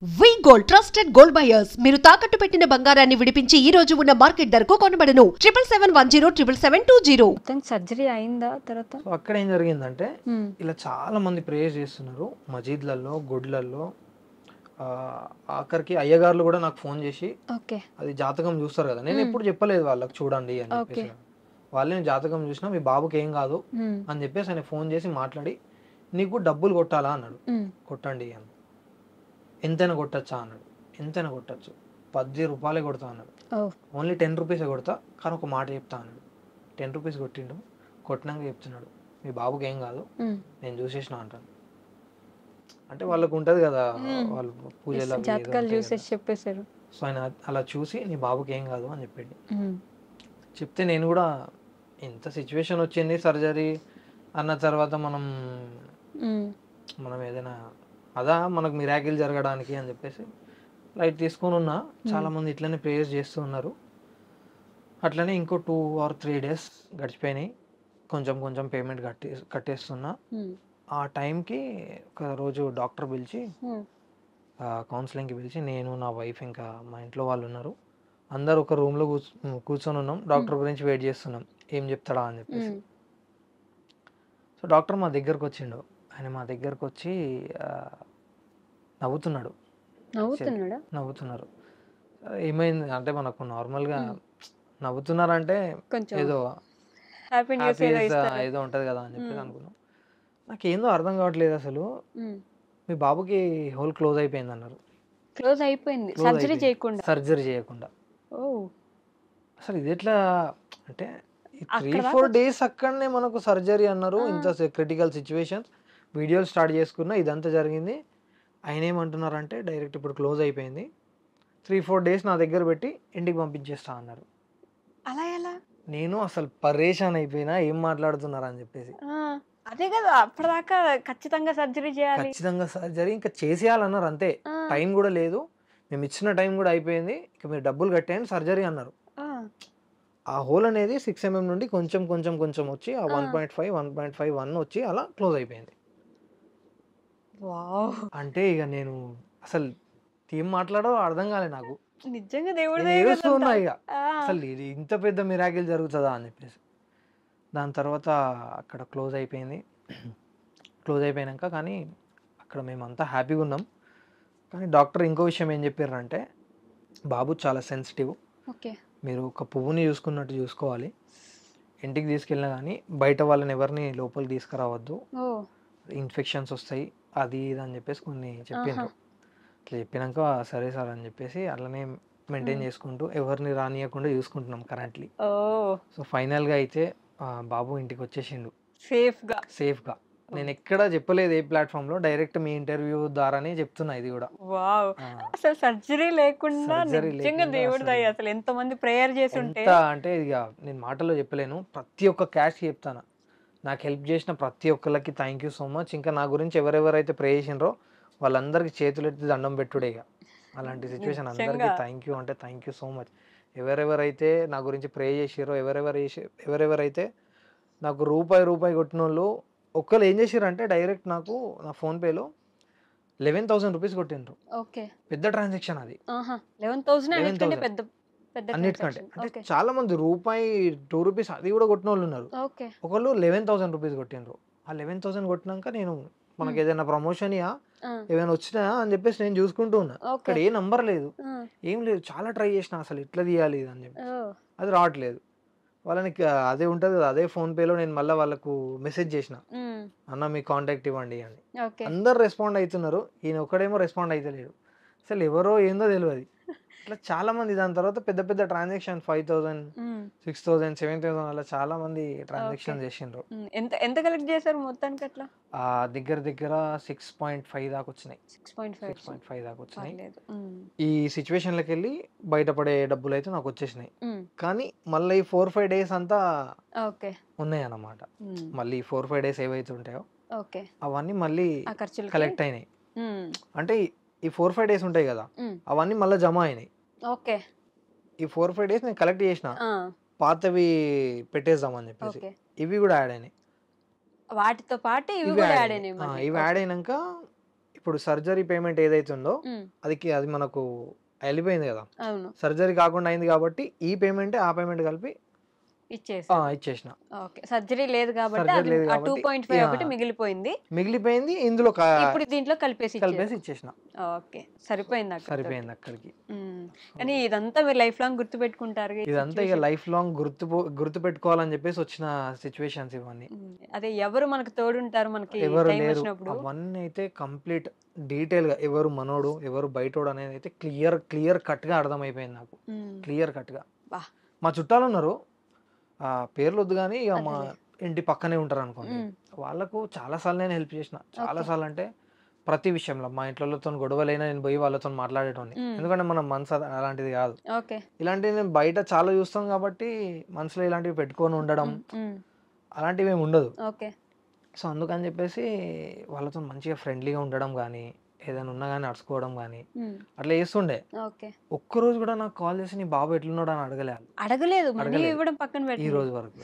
వి gold trusted gold buyers మీరు తాకట్టు పెట్టిన బంగారాన్ని విడిపించి ఈ రోజు ఉన్న మార్కెట్ ధరకు కొనబడను 7771077220 మొత్తం సర్జరీ అయిందా తర్వాత? సో అక్కడ ఏం జరిగిందంటే ఇలా చాలా మంది ప్రేయర్ చేస్తున్నారు మసీద్లలో గుడ్లలో. ఆఖరికి అయ్యగారులు కూడా నాకు ఫోన్ చేసి ఓకే అది జాతకం చూస్తారు కదా, నేను ఎప్పుడు చెప్పలేదు వాళ్ళకి చూడండి అని చెప్పేసి. వాళ్ళే జాతకం చూసినా మీ బాబుకి ఏం కాదు అని చెప్పేసి ఆయన ఫోన్ చేసి మాట్లాడి నీకు డబ్బులు కొట్టాలా అన్నాడు. కొట్టండి అని. ఎంతైనా కొట్టచ్చా అన్నాడు. ఎంతైనా కొట్టచ్చు, 10 రూపాయలే కొడతా అన్నాడు. ఓన్లీ 10 రూపీసే కొడతా కానీ ఒక మాట చెప్తా అన్నాడు. 10 రూపీస్ కొట్టిండు. కొట్టినాక చెప్తున్నాడు మీ బాబుకి ఏం కాదు నేను చూసేసిన అంటాను. అంటే వాళ్ళకు ఉంటది కదా, వాళ్ళు పూజలు జాతకాలు చూసేసి చెప్పేశారు. సో ఆయన అలా చూసి నీ బాబుకి ఏం కాదు అని చెప్పాడు. చెప్తే నేను కూడా ఇంత సిచ్యువేషన్ వచ్చింది సర్జరీ అన్న తర్వాత మనం ఏదైనా అదా మనకు మిరాకిల్ జరగడానికి అని చెప్పేసి లైట్ తీసుకొని ఉన్నా. చాలా మంది ఇట్లనే ప్రేయర్స్ చేస్తూ ఉన్నారు. అట్లనే ఇంకో 2 or 3 days గడిచిపోయినాయి. కొంచెం కొంచెం పేమెంట్ కట్టేస్తున్నా. ఆ టైంకి ఒక రోజు డాక్టర్ పిలిచి కౌన్సిలింగ్కి పిలిచి నేను నా వైఫ్ ఇంకా మా ఇంట్లో వాళ్ళు ఉన్నారు అందరు ఒక రూమ్లో కూర్చొని ఉన్నాం. డాక్టర్ గురించి వెయిట్ చేస్తున్నాం ఏం చెప్తాడా అని చెప్పేసి. సో డాక్టర్ మా దగ్గరకు వచ్చిండు. ఆయన మా దగ్గరకు వచ్చి నవ్వుతున్నారు. ఏమైంది అంటే మనకు నార్మల్గా నవ్వుతున్నారంటే ఏదో ఏదో ఉంటది కదా అని చెప్పేసి అనుకున్నాం. నాకేందో అర్థం కావట్లేదు అసలు. మీ బాబుకి హోల్ క్లోజ్ అయిపోయింది అన్నారు. క్లోజ్ అయిపోయింది సర్జరీ చేయకుండా. అసలు ఇది ఎట్లా అంటే 3-4 days అక్కడనే మనకు సర్జరీ అన్నారు. ఇంత క్రిటికల్ సిచ్యువేషన్స్ వీడియోలు స్టార్ట్ చేసుకున్నా ఇదంతా జరిగింది. ఆయన ఏమంటున్నారంటే డైరెక్ట్ ఇప్పుడు క్లోజ్ అయిపోయింది 3-4 days నా దగ్గర పెట్టి ఇంటికి పంపించేస్తా అన్నారు. అలా ఎలా? నేను అసలు పరేషాన్ అయిపోయినా ఏం మాట్లాడుతున్నారు అని చెప్పేసి. అదే కదా అప్పటిదాకా ఖచ్చితంగా సర్జరీ చేయాలి, ఖచ్చితంగా సర్జరీ ఇంకా చేసేయాలన్నారు అంతే. టైం కూడా లేదు, మేము ఇచ్చిన టైం కూడా అయిపోయింది, ఇక మీరు డబ్బులు కట్టేయండి సర్జరీ అన్నారు. ఆ హోల్ అనేది 6 mm నుండి కొంచెం కొంచెం కొంచెం వచ్చి ఆ 1.5, 1.51 వచ్చి అలా క్లోజ్ అయిపోయింది. అంటే ఇక నేను అసలు ఏం మాట్లాడో అర్థం కాలే నాకు. నిజంగా దేవుడు ఏడుస్తున్నా ఇక అసలు ఇంత పెద్ద మిరాకిల్ జరుగుతుందా అని చెప్పేసి. దాని తర్వాత అక్కడ క్లోజ్ అయిపోయింది. క్లోజ్ అయిపోయాక కానీ అక్కడ మేమంతా హ్యాపీగా ఉన్నాం. కానీ డాక్టర్ ఇంకో విషయం ఏం చెప్పారంటే బాబు చాలా సెన్సిటివ్, మీరు ఒక పువ్వుని చూసుకున్నట్టు చూసుకోవాలి, ఇంటికి తీసుకెళ్ళినా కానీ బయట వాళ్ళని ఎవరిని లోపలికి తీసుకురావద్దు, ఇన్ఫెక్షన్స్ వస్తాయి అది ఇది అని చెప్పేసి కొన్ని చెప్పిండ్రు. అట్లా చెప్పినాక సరే సార్ అని చెప్పేసి అట్లనే మెయింటైన్ చేసుకుంటూ ఎవరిని రానియకుండా చూసుకుంటున్నాం కరెంట్లీ. సో ఫైనల్గా అయితే బాబు ఇంటికి వచ్చేసిండు సేఫ్గా. నేను ఎక్కడ చెప్పలేదు ఏ ప్లాట్ఫామ్ లో, డైరెక్ట్ మీ ఇంటర్వ్యూ ద్వారానే చెప్తున్నా ఇది కూడా. అసలు సర్జరీ లేకుండా నిజంగా దేవుడి దయ. అసలు ఎంత మంది ప్రేయర్ చేసి ఉంటే అంటే ఇక నేను మాటల్లో చెప్పలేను. ప్రతి ఒక్క క్యాష్ చెప్తాను, నాకు హెల్ప్ చేసిన ప్రతి ఒక్కరికి థ్యాంక్ యూ సో మచ్. ఇంకా నా గురించి ఎవరెవరైతే ప్రే చేసినారో వాళ్ళందరికీ చేతులెత్తి దండం పెట్టుడే. ఇక అలాంటి సిచ్యువేషన్ అందరికీ థ్యాంక్ యూ అంటే థ్యాంక్ యూ సో మచ్. ఎవరెవరైతే నా గురించి ప్రే చేసిరో ఎవరెవరైతే నాకు రూపాయి కొట్టిన వాళ్ళు ఒక్కరు ఏం చేసారంటే డైరెక్ట్ నాకు నా ఫోన్పేలో 11,000 రూపీస్ కొట్టిండ్రు. పెద్ద ట్రాన్సాక్షన్ అది. 11,000 అన్నిటికంటే అంటే చాలా మంది ₹2 అది కూడా కొట్టిన వాళ్ళు ఉన్నారు. ఒకళ్ళు 11,000 రూపీస్ కొట్టిండ్రు. ఆ 11,000 కొట్టినాక నేను మనకి ఏదైనా ప్రమోషన్ ఏమైనా వచ్చినాయా అని చెప్పేసి నేను చూసుకుంటూ ఉన్నా. ఇక్కడ ఏ నంబర్ లేదు, ఏం లేదు. చాలా ట్రై చేసిన అసలు ఎట్లా తీయాలి అని చెప్పి, అది రావట్లేదు. వాళ్ళని అదే ఉంటుంది కదా, అదే ఫోన్పేలో నేను మళ్ళీ వాళ్ళకు మెసేజ్ చేసిన, అన్న మీ కాంటాక్ట్ ఇవ్వండి అని. అందరు రెస్పాండ్ అవుతున్నారు, ఈయన ఒక్కడేమో రెస్పాండ్ అవుతలేడు. అసలు ఎవరో ఏందో తెలియదు. ఇట్లా చాలా మంది దాని తర్వాత పెద్ద పెద్ద ట్రాన్సాక్షన్ 5,000, 6,000, 7,000 అలా చాలా మంది ట్రాన్సాక్షన్ చేసిండ్రు. ఎంత కలెక్ట్ చేశారు మొత్తానికి? అట్లా దగ్గర 6.5 దాకా వచ్చినాయి. 6.5 దాకా వచ్చినాయి. ఈ సిచ్యువేషన్లకి వెళ్ళి బయటపడే డబ్బులు అయితే నాకు వచ్చేసినాయి. కానీ మళ్ళీ 4-5 days అంతా ఉన్నాయి అన్నమాట. మళ్ళీ 4-5 days ఏవైతే ఉంటాయో అవన్నీ మళ్ళీ కలెక్ట్ అయినాయి. అంటే ఈ 4-5 days ఉంటాయి కదా, అవన్నీ మళ్ళీ జమ అయినాయి. ఈ 4-5 days నేను కలెక్ట్ చేసిన, పాతవి పెట్టేద్దామని చెప్పేసి ఇవి కూడా యాడ్ అయినాయి. వాటితో పాటు ఇవి యాడ్ అయినాయి. ఇవి యాడ్ అయినాక ఇప్పుడు సర్జరీ పేమెంట్ ఏదైతే ఉందో అది మనకు వెళ్ళిపోయింది కదా, అవును సర్జరీ కాకుండా అయింది కాబట్టి ఈ పేమెంట్ ఆ పేమెంట్ కలిపి ఇచ్చేసిన. ఓకే సర్జరీ లేదు కాబట్టి సర్జరీ అది లేదు ఆ కాబట్టి 2.5 ఒకటి మిగిలిపోయింది ఇందులో ఇప్పుడు దీంట్లో కలిపేసి ఇచ్చేసిన. ఓకే సరిపోయింది అక్కడికి. కానీ ఇదంతా మీరు లైఫ్ లాంగ్ గుర్తు పెట్టుకుంటారు ఇదంతా ఇక లైఫ్ లాంగ్ గుర్తు పెట్టుకోవాలని చెప్పేసి వచ్చిన సిచ్యువేషన్స్ ఇవన్నీ. అదే ఎవరు మనకు తోడుంటారు మనకి ఎవరు టైం లేరు, వచ్చినప్పుడు అవన్నీ అయితే కంప్లీట్ డీటెయిల్ గా ఎవరు మనోడు ఎవరు బయటోడు అనేది అయితే క్లియర్ కట్ గా అర్థమైపోయింది నాకు. క్లియర్ కట్ గా బా. మా చుట్టాలు ఉన్నారు, ఆ పేర్లు వద్దు కానీ ఇక మా ఇంటి పక్కనే ఉంటారు అనుకోండి, వాళ్ళకు చాలా సార్లు నేను హెల్ప్ చేసిన. చాలా సార్లు అంటే ప్రతి విషయంలో మా ఇంట్లోతో గొడవలైనా నేను పోయి వాళ్ళతో మాట్లాడేటోని. ఎందుకంటే మన మనసు అలాంటిది కాదు. ఇలాంటివి నేను బయట చాలా చూస్తాం కాబట్టి మనసులో ఇలాంటివి పెట్టుకొని ఉండడం అలాంటివి ఏమి ఉండదు. సో అందుకని చెప్పేసి వాళ్ళతో మంచిగా ఫ్రెండ్లీగా ఉండడం కానీ ఏదైనా ఉన్నా కానీ అడుచుకోవడం కానీ అట్లా చేస్తుండే. ఒక్కరోజు కూడా నాకు కాల్ చేసి నీ బాబు ఎట్లున్నాడు అని అడగలేదు ఈ రోజు వరకు.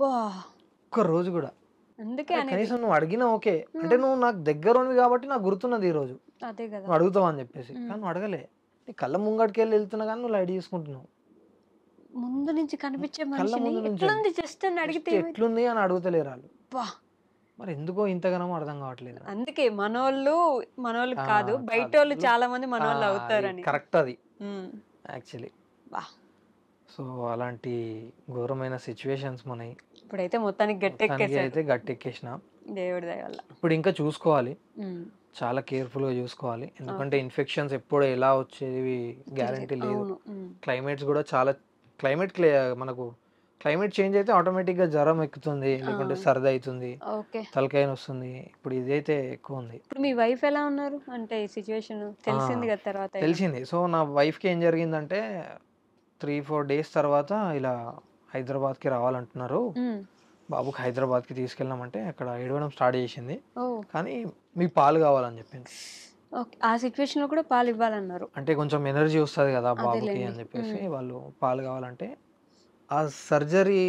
ఒక్క రోజు కూడా. కనీసం నువ్వు అడిగినా ఓకే, అంటే నువ్వు నాకు దగ్గర ఉన్నవి కాబట్టి నాకు గుర్తున్నది ఈ రోజు నువ్వు అడుగుతావు అని చెప్పేసి. కానీ నువ్వు అడగలే, నీ కళ్ళ ముంగడికి వెళ్ళి వెళ్తున్నా కానీ నువ్వు లైట్ తీసుకుంటున్నావు. ముందు నుంచి కనిపించే కళ్ళ ముందు నుంచి ఎట్లుంది అని అడుగుతలేరు వాళ్ళు. మరి ఎందుకో ఇంతగానో అర్థం కావట్లేదు. అందుకే మనోళ్ళు కాదు బయట వాళ్ళు చాలా మంది మనోళ్ళు అవుతారని. కరెక్ట్ అది యాక్చువల్లీ. సో అలాంటి ఘోరమైన సిచ్యువేషన్స్ మనకి ఇప్పుడైతే మొత్తానికి గట్టెక్కేసిన దేవుడి దయ వల్ల. ఇప్పుడు ఇంకా చూసుకోవాలి, చాలా కేర్ఫుల్ గా చూసుకోవాలి. ఎందుకంటే ఇన్ఫెక్షన్స్ ఎప్పుడు ఎలా వచ్చేవి గ్యారంటీ లేదు. క్లైమేట్స్ కూడా చాలా మనకు క్లైమేట్ చేంజ్ అయితే ఆటోమేటిక్ గా జ్వరం ఎక్కుతుంది, లేకుంటే సర్ది అవుతుంది, తలకాయ వస్తుంది. ఇప్పుడు ఇదైతే ఎక్కువ ఉంది. ఇప్పుడు మీ వైఫ్ ఎలా ఉన్నారు అంటే ఈ సిచ్యువేషన్ తెలిసింది కదా తర్వాత? తెలిసింది. సో నా వైఫ్ కి ఏం జరిగిందంటే 3-4 days తర్వాత ఇలా హైదరాబాద్ కి రావాలంటున్నారు, బాబుకి హైదరాబాద్ కి తీసుకెళ్ళామంటే అక్కడ ఏడవడం స్టార్ట్ చేసింది. కానీ మీకు పాలు కావాలని చెప్పింది. ఆ సిచ్యువేషన్ లో కూడా పాలు ఇవ్వాలన్నారు, అంటే కొంచెం ఎనర్జీ వస్తుంది కదా బాబుకి అని చెప్పేసి వాళ్ళు పాలు కావాలంటే. ఆ సర్జరీ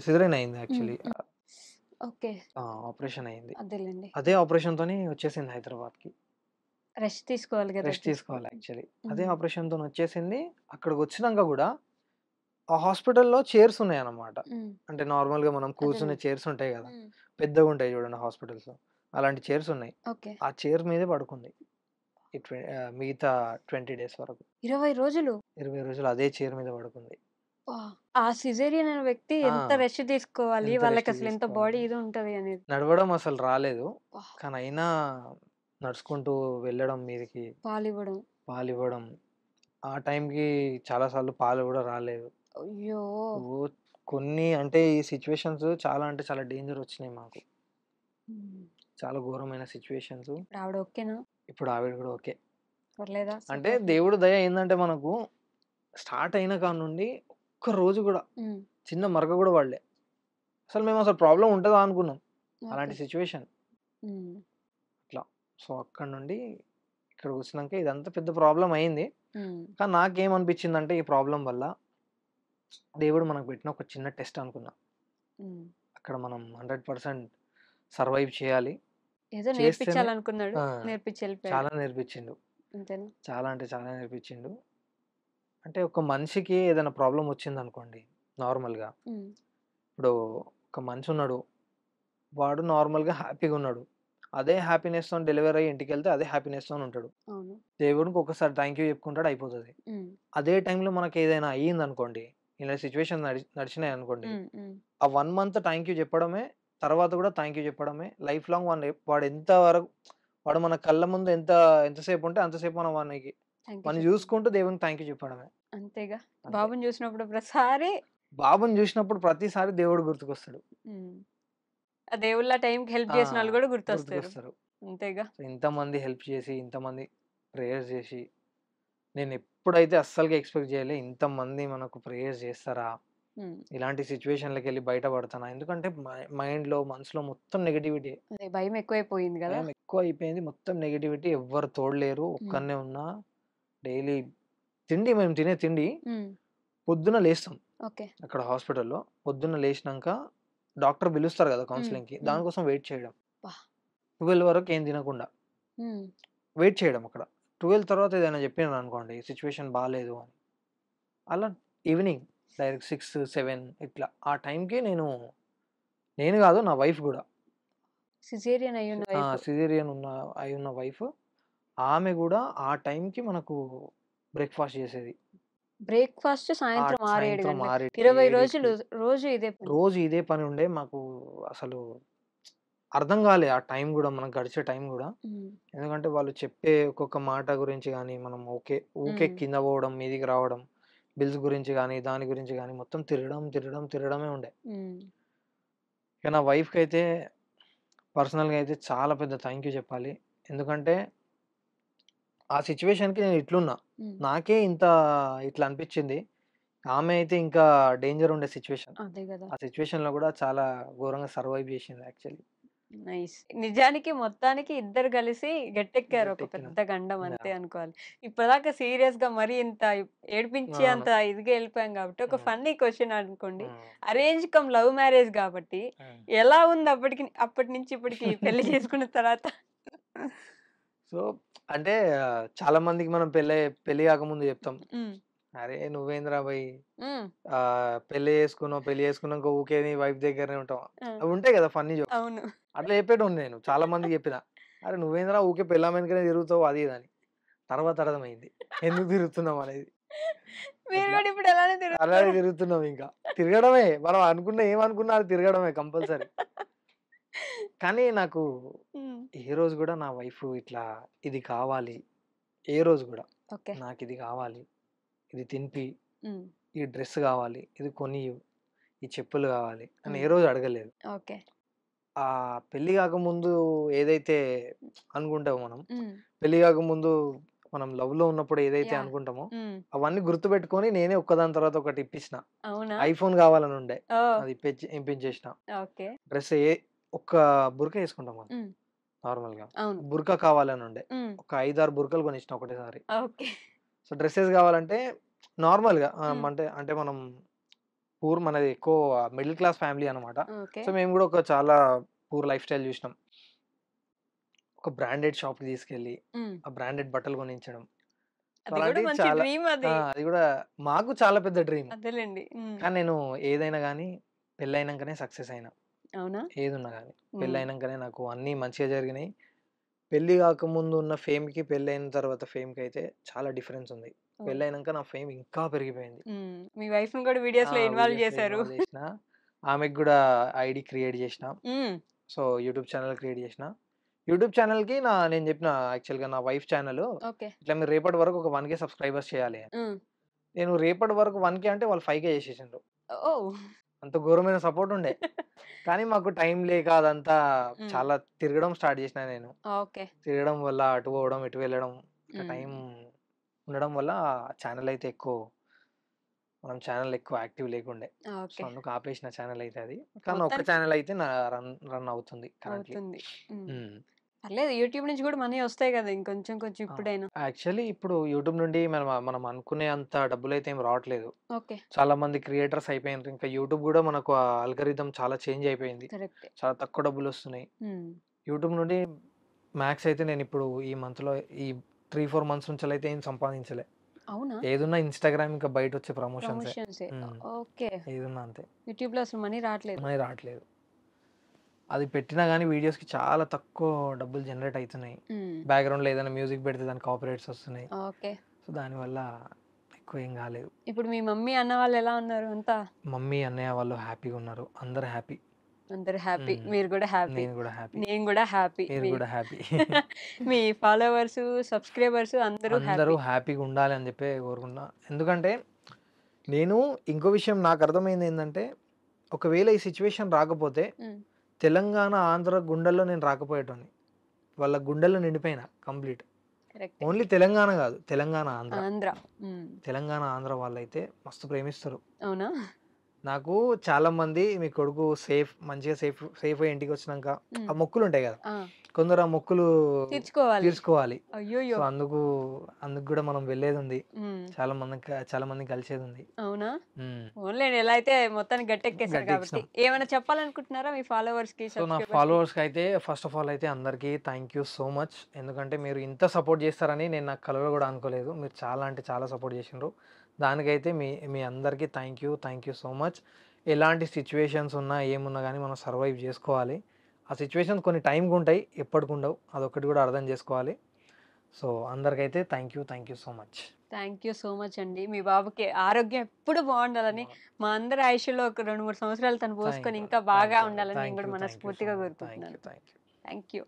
సిజరేన్ అయింది యాక్చువల్లీ. ఆపరేషన్ అయింది. అదే ఆపరేషన్ తోని వచ్చేసింది హైదరాబాద్ కి. రెస్ట్ తీసుకోవాలి యాక్చువల్లీ. అదే ఆపరేషన్ తో వచ్చేసింది. అక్కడికి వచ్చినాక కూడా ఆ హాస్పిటల్లో చైర్స్ ఉన్నాయి అన్నమాట. అంటే నార్మల్ గా మనం కూర్చునే చైర్స్ ఉంటాయి కదా, పెద్దగా ఉంటాయి చూడండి హాస్పిటల్స్, అలాంటి చైర్స్ ఉన్నాయి. ఆ చైర్ మీదే పడుకుంది మిగతా 20 days వరకు. 20 రోజులు అదే చైర్ మీద పడుకుంది. ఆ సిజేరియన్ అనే వ్యక్తి ఎంత రెస్ట్ తీసుకోవాలి, వాళ్ళకి అసలు ఎంత బాడీ ఇది ఉంటది అనేది. నడవడం అసలు రాలేదు, కానీ అయినా నడుచుకుంటూ వెళ్ళడం మీదకి పాలు ఇవ్వడం. ఆ టైంకి చాలా సార్లు పాలు కూడా రాలేదు. అయ్యో కొన్ని అంటే ఈ సిచ్యువేషన్స్ చాలా అంటే చాలా డేంజర్ వచ్చినాయి మాకు. చాలా ఘోరమైన సిచ్యువేషన్స్. ఆవిడ ఓకేనా? ఇప్పుడు ఆవిడ కూడా ఓకే. పర్లేదా? అంటే దేవుడు దయ ఏంటంటే మనకు స్టార్ట్ అయిన కాడ నుండి ఒక్క రోజు కూడా చిన్న మరక కూడా పడలే. అసలు మేము అసలు ప్రాబ్లం ఉంటుందా అనుకున్నాం, అలాంటి సిచ్యువేషన్ అట్లా. సో అక్కడ నుండి ఇక్కడికి వచ్చినాక ఇదంతా పెద్ద ప్రాబ్లం అయింది. కానీ నాకేమనిపించింది అంటే ఈ ప్రాబ్లం వల్ల దేవుడు మనకు పెట్టిన ఒక చిన్న టెస్ట్ అనుకున్నా. అక్కడ మనం 100% సర్వైవ్ చేయాలి. చాలా నేర్పించిండు, చాలా అంటే చాలా నేర్పించిండు. అంటే ఒక మనిషికి ఏదైనా ప్రాబ్లం వచ్చింది అనుకోండి, నార్మల్గా ఇప్పుడు ఒక మనిషి ఉన్నాడు, వాడు నార్మల్గా హ్యాపీగా ఉన్నాడు, అదే హ్యాపీనెస్ తో డెలివరీ అయ్యి ఇంటికి వెళ్తే అదే హ్యాపీనెస్ తో ఉంటాడు. దేవుడికి ఒకసారి థ్యాంక్ యూ చెప్పుకుంటాడు, అయిపోతుంది. అదే టైంలో మనకి ఏదైనా అయ్యింది అనుకోండి, ఇలా సిచ్యువేషన్ నడిచినాయి అనుకోండి, ఆ 1 month థ్యాంక్ యూ చెప్పడమే, తర్వాత కూడా థ్యాంక్ యూ చెప్పడమే లైఫ్ లాంగ్. వాడు ఎంత వరకు వాడు మన కళ్ళ ముందు ఎంతసేపు ఉంటే అంతసేపు మనం చూసుకుంటూ దేవునికి థ్యాంక్ యూ చెప్పడమే. అంతేగా. బాబుని చూసినప్పుడు ప్రతిసారి దేవుడు గుర్తుకొస్తాడు. ఆ దేవుళ్ళ టైంకి హెల్ప్ చేసిన వాళ్ళు కూడా గుర్తొస్తారు. అంతేగా. ఇంతమంది హెల్ప్ చేసి, ఇంతమంది ప్రేయర్స్ చేసి, నేను ఎప్పుడైతే అస్సలుగా ఎక్స్పెక్ట్ చేయలే ఇంతమంది మనకు ప్రేయర్స్ చేస్తారా, ఇలాంటి సిచ్యువేషన్లకి వెళ్ళి బయటపడతానా. ఎందుకంటే మైండ్లో మనసులో మొత్తం నెగటివిటీ, భయం ఎక్కువైపోయింది కదా. ఎక్కువ అయిపోయింది, మొత్తం నెగటివిటీ. ఎవ్వరు తోడలేరు, ఒక్కనే ఉన్నా. డైలీ మేము తినే తిండి పొద్దున లేస్తాం అక్కడ హాస్పిటల్లో. పొద్దున్న లేచినాక డాక్టర్ పిలుస్తారు కదా కౌన్సిలింగ్ కి, దానికోసం వెయిట్ చేయడం. 12 వరకు ఏం తినకుండా వెయిట్ చేయడం అక్కడ. 12 తర్వాత ఏదైనా చెప్పినాను అనుకోండి సిచ్యువేషన్ బాలేదు అని. అలా ఈవినింగ్ డైరెక్ట్ 6, 7 ఇట్లా ఆ టైంకి నేను కాదు నా వైఫ్ కూడా సిజేరియన్ అయ్యున్న వైఫ్. సిజేరియన్ అయి ఉన్న వైఫ్ ఆమె కూడా ఆ టైంకి మనకు బ్రేక్ఫాస్ట్ చేసేది. బ్రేక్‌ఫాస్ట్ సాయంత్రం 6, 7 సాయంత్రం గంటలకి. 6కి 20 రోజులు 7కి రోజు ఇదే పని. రోజు ఇదే పని ఉండే. మాకు అసలు అర్థం కాలే ఆ టైం కూడా, మనకు గడిచే టైం కూడా. హ్మ్. ఎందుకంటే వాళ్ళు చెప్పే ఒక్కొక్క మాట గురించి కానీ మనం ఊకే హ్మ్. కింద పోవడం, మీదికి రావడం, బిల్స్ గురించి కానీ దాని గురించి కానీ మొత్తం తిరగడమే ఉండే. హ్మ్. ఇక నా వైఫ్కి అయితే పర్సనల్గా అయితే చాలా పెద్ద థ్యాంక్ యూ చెప్పాలి. ఎందుకంటే ఆ సిచ్యువేషన్కి నేను ఇట్లున్నా, హ్మ్. నాకే ఇట్లా అనిపించింది. ఆమె అయితే ఇంకా డేంజర్ ఉండే సిచ్యువేషన్. అదే గదా! ఆ సిచ్యువేషన్లో కూడా చాలా ఘోరంగా సర్వైవ్ చేసింది యాక్చువల్లీ. నైస్. నిజానికి మొత్తానికి ఇద్దరు కలిసి గట్టెక్కారు. ఒక గట్టెక్కినాం. పెద్ద గండం అంతే యాహ్! అనుకోవాలి. ఇప్పటిదాకా సీరియస్‌గా మరీ ఇంత ఏడిపించి అవును. అంత ఇదిగా ఎళ్ళిపోయాం కాబట్టి ఒక హ్మ్. ఫన్నీ క్వెషన్ అనుకోండి. హ్మ్. అరేంజ్ కమ్ లవ్ మ్యారేజ్ కాబట్టి హ్మ్. ఎలా ఉంది అప్పటి నుంచి ఇప్పటికి పెళ్లి చేసుకున్న తర్వాత? సో, అంటే చాలా మందికి మనం పెళ్లి కాకముందు చెప్తాం. హ్మ్. "అరే! నువ్వేందిరా బయ్ హ్మ్. పెళ్లి చేసుకున్నాక ఊకే నీ వైఫ్ దగ్గరనే ఉంటావా?" ఆ! అవి ఉంటాయి కదా ఫన్నీ జోక్స్. అవును. అట్లా చెప్పేటోడిని నేను. చాలా మందికి చెప్పిన. "అరే! నువ్వేందిరా ఊకే పెళ్ళాం వెనకనే తిరుగుతావు" అది ఇది అని. తర్వాత అర్థమైంది ఎందుకు తిరుగుతున్నాం అనేది. మీరు అట్లా. కూడా ఇప్పుడు అలానే అలానే తిరుగుతున్నారా? తిరుగుతున్నాం ఇంకా. తిరగడమే. మనం ఏమనుకున్నా అది తిరగడమే కంపల్సరీ. కానీ నాకు హ్మ్. ఏ రోజు గూడా నా వైఫ్ ఇట్లా ఇది కావాలి, ఏ రోజు గూడా ఓకే. నాకిది కావాలి, ఇది తినిపి, హ్మ్. ఈ డ్రెస్ కావాలి, ఇది కొనియ్యు, ఈ చెప్పులు కావాలి అని హ్మ్. ఏ రోజు అడగలేదు. ఓకే. పెళ్లి కాకముందు ఏదైతే అనుకుంటామో మనం, హ్మ్. పెళ్లి కాకముందు మనం లవ్‌లో ఉన్నప్పుడు ఏదైతే యాహ్! అనుకుంటామో, హ్మ్. అవన్నీ అవన్నీ గుర్తుపెట్టుకొని నేనే ఒక్కదాని తర్వాత ఒకటి ఇప్పించిన. అవునా? ఐఫోన్ కావాలని ఉండే. ఓహ్! అది ఇప్పించేసిన. ఓకే. డ్రెస్ ఒక్క బురకా ఏసుకుంటాం మనం హ్మ్. నార్మల్‌గా. అవును. బురకా కావాలని ఉండే. హ్మ్. ఒక 5, 6 బురకలు కొనిచ్చిన ఒకటేసారి. ఓకే. సో, డ్రెసెస్ కావాలంటే నార్మల్‌గా హ్మ్. అంటే మనం మనది ఎక్కువ మిడిల్ క్లాస్ ఫ్యామిలీ అన్నమాట. ఓకే. సో, మేము గూడా ఒక చాలా పూర్ లైఫ్ స్టైల్ జూసినాం. ఒక బ్రాండెడ్ షాప్‌కి తీసుకెళ్ళి, హ్మ్. ఆ బ్రాండెడ్ బట్టలు కొనించడం. సో, అది గూడా అలాంటివి మంచి చాలా డ్రీమ్ అది. అది గూడా మాకు చాలా పెద్ద డ్రీమ్. అదేలెండి. హ్మ్. కానీ నేను ఏదైనా గానీ పెళ్లయినంకనే సక్సెస్ అయినా. అవునా? ఏదున్నా గానీ. హ్మ్. పెళ్లయినంకనే నాకు అన్నీ మంచిగా జరిగినాయి. పెళ్లి గాకముందు ఉన్న ఫేమ్‌కి, పెళ్లయిన తర్వాత ఫేమ్‌కయితే చాలా డిఫరెన్స్ ఉంది. ఓహ్! పెళ్లయినంక నా ఫేమ్ ఇంకా పెరిగిపోయింది. హ్మ్. మీ వైఫ్‌ని గూడా వీడియోస్‌లో ఇన్వాల్వ్ వీడియోస్‌లో చేశారు. ఇన్వాల్వ్ చేసిన. ఆమెకి గూడా ఐడీ క్రియేట్ చేసిన. హ్మ్. సో, యూట్యూబ్ ఛానెల్ క్రియేట్ చేసిన. యూట్యూబ్ ఛానెల్‌కి నేను చెప్పిన యాక్చువల్‌గా నా వైఫ్ ఛానెలు ఓకే. ఇట్లా మీరు రేపటి వరకు ఒక 1,000 సబ్స్క్రైబర్స్ చేయాలి అని. హ్మ్. నేను రేపటి వరకు 1,000 అంటే వాళ్ళు 5,000 చేసేసిండ్రు. ఓహ్! అంత ఘోరమైన సపోర్ట్ ఉండే. కానీ మాకు టైం లేక అదంతా హ్మ్. చాలా తిరగడం స్టార్ట్ చేసినా నేను. ఓకే. తిరగడం వల్ల అటు పోవడం, ఇటు వెళ్ళడం ఇట్లా హ్మ్. టైం ఉండడం వల్ల ఛానెల్ అయితే మనం ఛానెల్ ఎక్కువ యాక్టివ్ లేకుండే. So, okay. అందుకు ఆపేసిన ఛానెల్ అయితే అది. కానీ ఒక్క మొత్తానికి ఛానెల్ అయితే రన్ అవుతుంది కరెంట్‌లీ. అవుతుంది. హ్మ్. హ్మ్. పర్లేదు యూట్యూబ్ నుంచి గూడా మనీ ఒస్తాయి గదా! ఇంకొంచెం కొంచెం ఆ! ఇప్పుడైనా. యాక్చువల్లీ ఇప్పుడు యూట్యూబ్ నుండి మనం అనుకునే అంత డబ్బులైతే ఏమి రావట్లేదు. ఓకే. చాలా మంది క్రియేటర్స్ అయిపోయిండ్రు. ఇంకా యూట్యూబ్ గూడా మనకు ఆ ఆల్గోరిథం చాలా చేంజ్ అయిపోయింది. కరెక్టే. చాలా తక్కువ డబ్బులొస్తున్నాయి. హ్మ్. యూట్యూబ్ నుండి మాక్స్ అయితే నేనిప్పుడు ఈ మంత్‌లో ఈ 3, 4 మంత్స్ నుంచెలైతే ఏం సంపాదించలే. అవునా? ఏదున్నా ఇన్‌స్టాగ్రామ్ ఇంకా బయటొచ్చే ప్రమోషన్సే. ప్రమోషన్సే. హ్మ్. ఓకే. ఏదున్నా అంతే. యూట్యూబ్‌లో అసలు మనీ రాట్లేదు. మనీ రావట్లేదు. అది పెట్టినా గానీ వీడియోస్‌కి చాలా తక్కువ డబ్బులు జనరేట్ అయితున్నాయి. హ్మ్. బ్యాక్‌గ్రౌండ్‌లో ఏదైనా మ్యూజిక్ పెడితే దానికి కాపీరైట్స్ వస్తున్నాయి. ఓకే. సో, దానివల్ల ఎక్కువ ఏం గాలేదు. ఇప్పుడు మీ మమ్మీ, అన్న వాళ్ళెలా ఉన్నారు అంతా? మమ్మీ, అన్నయ్య వాళ్ళు హ్యాపీగున్నారు. అందరూ హ్యాపీ. అందరూ హ్యాపీ. హ్మ్. మీరు గూడా హ్యాపీ. నేను గూడా హ్యాపీ. నేను గూడా హ్యాపీ. మీరు గూడా హ్యాపీ. మీ ఫాలోవర్సు, సబ్‌స్క్రైబర్సు అందరూ అందరూ హ్యాపీ. హ్యాపీగుండాలి అని జెప్పి కోరుకుంటున్నా. ఎందుకంటే నేను ఇంకో విషయం నాకర్థమైందేందంటే, ఒకవేళ ఈ సిట్యుయేషన్ రాకపోతే హ్మ్. తెలంగాణ, ఆంధ్ర గుండెల్లో నేను రాకపోయేటోన్ని. వాళ్ళ గుండెల్లో నిండిపోయినా కంప్లీట్. కరెక్టే. ఓన్లీ తెలంగాణ గాదు. తెలంగాణ, ఆంధ్ర. ఆంధ్ర. హ్మ్. తెలంగాణ, ఆంధ్ర వాళ్ళైతే మస్తు ప్రేమిస్తరు. అవునా? నాకు చాలా మంది మీ కొడుకు మంచిగా సేఫ్ ఇంటికి వచ్చినాక ఆ మొక్కులు ఉంటాయి కదా, కొందరు ఆ మొక్కులు తీర్చుకోవాలి. అయ్యో, సో అందుకు కూడా మనం వెళ్ళేది ఉంది, చాలా మంది కలిసేది ఉంది. అవునా? ఓన్లేండి, ఎలా అయితే మొత్తానికి గట్టెక్కేసారు కాబట్టి ఏమైనా చెప్పాలనుకుంటున్నారా మీ ఫాలోవర్స్ కి? సో నా ఫాలోవర్స్ కి అయితే ఫస్ట్ ఆఫ్ ఆల్ అయితే అందరికీ థ్యాంక్ యూ సో మచ్. ఎందుకంటే మీరు ఇంత సపోర్ట్ చేస్తారని నేను నాకు కలలో కూడా అనుకోలేదు. మీరు చాలా అంటే చాలా సపోర్ట్ చేసిండ్రు. దానికైతే మీ అందరికీ థ్యాంక్ యూ సో మచ్. ఎలాంటి సిచ్యువేషన్స్ ఉన్నా ఏమున్నా కానీ మనం సర్వైవ్ చేసుకోవాలి. ఆ సిచ్యువేషన్స్ కొన్ని టైంకి ఉంటాయి, ఎప్పటికి ఉండవు. అదొకటి కూడా అర్థం చేసుకోవాలి. సో అందరికైతే thank you so much. Thank you so much అండి. మీ బాబుకి ఆరోగ్యం ఎప్పుడు బాగుండాలని, మా అందరి ఆయుష్లో ఒక 2-3 సంవత్సరాలు తను పోసుకొని ఇంకా బాగా ఉండాలని నేను కూడా మనస్ఫూర్తిగా కోరుకుంటున్నాను. Thank you.